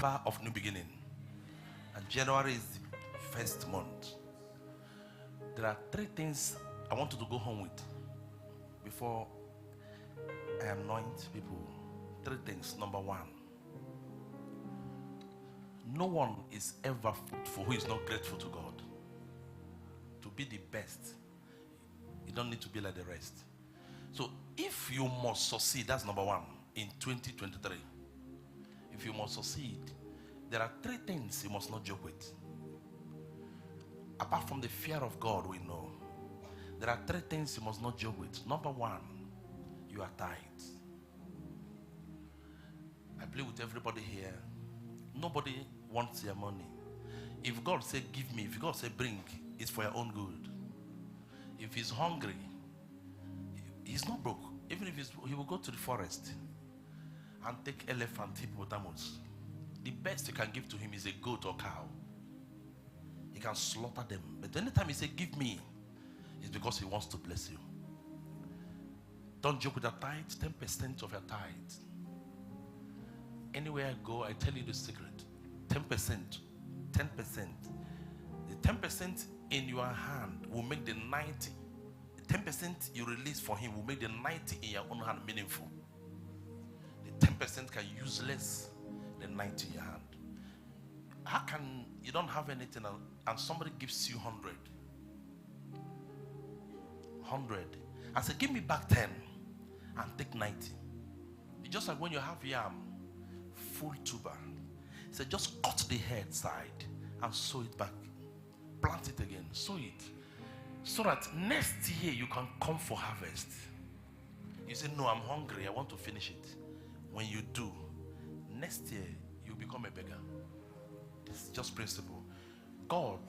December of new beginning. And January is the first month. There are 3 things I want you to go home with before I anoint people. 3 things. Number 1. No one is ever fruitful who is not grateful to God. To be the best, you don't need to be like the rest. So if you must succeed, that's number 1 in 2023. If you must succeed, there are 3 things you must not joke with. Apart from the fear of God, we know there are 3 things you must not joke with. Number 1, you are tithe. I play with everybody here. Nobody wants your money. If God say give me, if God say bring, it's for your own good. If he's hungry, he's not broke. Even if he will go to the forest and take elephant, hippopotamus. The best you can give to him is a goat or cow. He can slaughter them. But anytime he say give me, it's because he wants to bless you. Don't joke with your tithe. 10% of your tithe. Anywhere I go, I tell you the secret. 10%. 10%. The 10% in your hand will make the 90. The 10% you release for him will make the 90 in your own hand meaningful. The 10% can use less than 90 in your hand. How can you don't have anything and somebody gives you 100? 100. I say, give me back 10 and take 90. It's just like when you have yam, full tuber. He said, just cut the head side and sew it back. Plant it again, sow it. So that next year you can come for harvest. You say, no, I'm hungry, I want to finish it. When you do, next year you become a beggar. It's just principle. God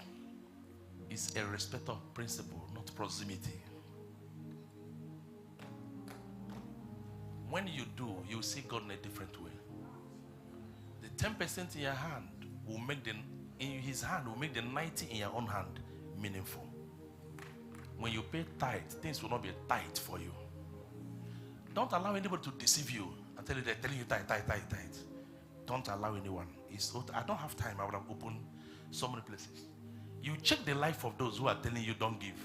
is a respecter of principle, not proximity. When you do, you see God in a different way. The 10% in your hand will make in his hand will make the 90 in your own hand meaningful. When you pay tithe, things will not be tight for you. Don't allow anybody to deceive you and tell you they're telling you tithe. Don't allow anyone. I don't have time. I would have opened so many places. You check the life of those who are telling you don't give.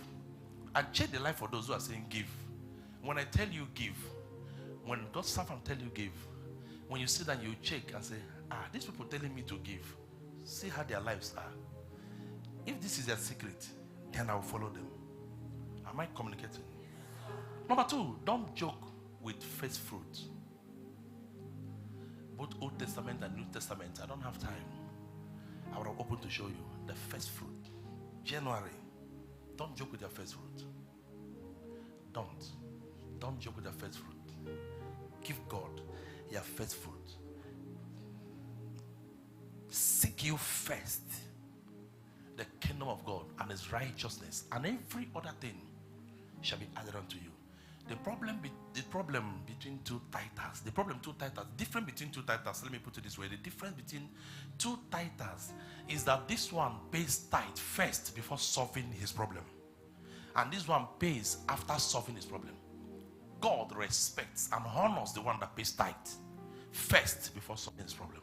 And check the life of those who are saying give. When I tell you give, when God's servant tell you give, when you sit down, you check and say, these people telling me to give. See how their lives are. If this is their secret, then I will follow them. Am I communicating? Number 2, don't joke with first fruit. Both Old Testament and New Testament, I don't have time. I will open to show you the first fruit. January, don't joke with your first fruit. Don't joke with your first fruit. Give God your first fruit. Seek you first the kingdom of God and his righteousness, and every other thing shall be added unto you. The problem between two tithers, different between two tithers, let me put it this way. The difference between two tithers is that this one pays tithe first before solving his problem. And this one pays after solving his problem. God respects and honors the one that pays tithe first before solving his problem.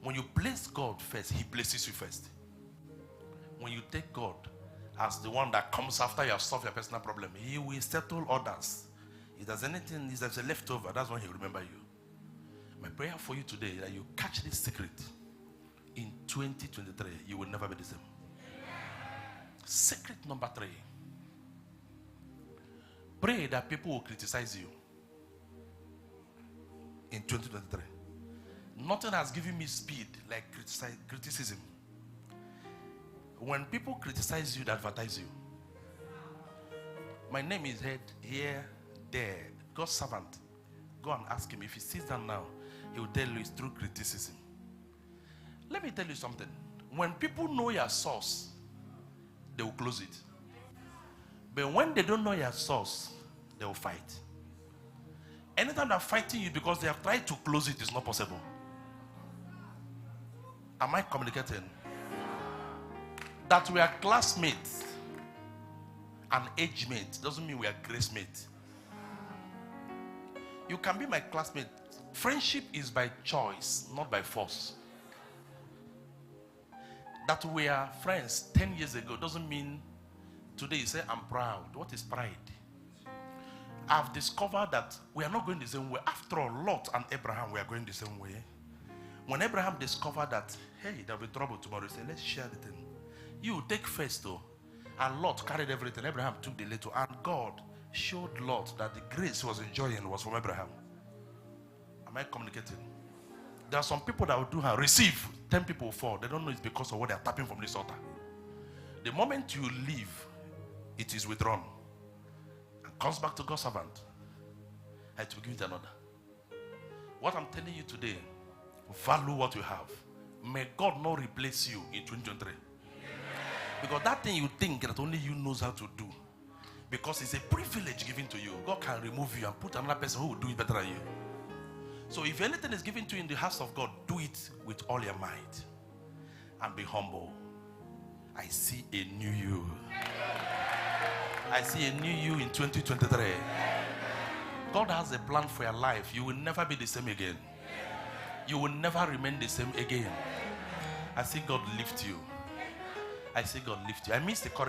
When you place God first, he places you first. When you take God as the one that comes after you have solved your personal problem, he will settle others. If there's anything, if there's a leftover, that's when he will remember you. My prayer for you today is that you catch this secret. In 2023, you will never be the same. Secret number 3. Pray that people will criticize you in 2023. Nothing has given me speed like criticism. When people criticize you, they advertise you. My name is here, there. God's servant. Go and ask him. If he sits down now, he will tell you it's through criticism. Let me tell you something. When people know your source, they will close it. But when they don't know your source, they will fight. Anytime they're fighting you because they have tried to close it, it's not possible. Am I communicating? That we are classmates and age mates doesn't mean we are grace mates. You can be my classmate. Friendship is by choice, not by force. That we are friends 10 years ago doesn't mean today you say, I'm proud. What is pride? I've discovered that we are not going the same way. After all, Lot and Abraham were going the same way. When Abraham discovered that, hey, there'll be trouble tomorrow, he said, let's share the thing. You take first, though. And Lot carried everything. Abraham took the little. And God showed Lot that the grace he was enjoying was from Abraham. Am I communicating? There are some people that will do and receive. 10 people fall. They don't know it's because of what they are tapping from this altar. The moment you leave, it is withdrawn. And comes back to God's servant. And to give it another. What I'm telling you today, value what you have. May God not replace you in 2023. Because that thing you think that only you knows how to do, because it's a privilege given to you, God can remove you and put another person who will do it better than you. So if anything is given to you in the house of God, do it with all your might and be humble. I see a new you. I see a new you in 2023. God has a plan for your life. You will never be the same again. You will never remain the same again. I see God lift you. I see God lift you. I miss the courage.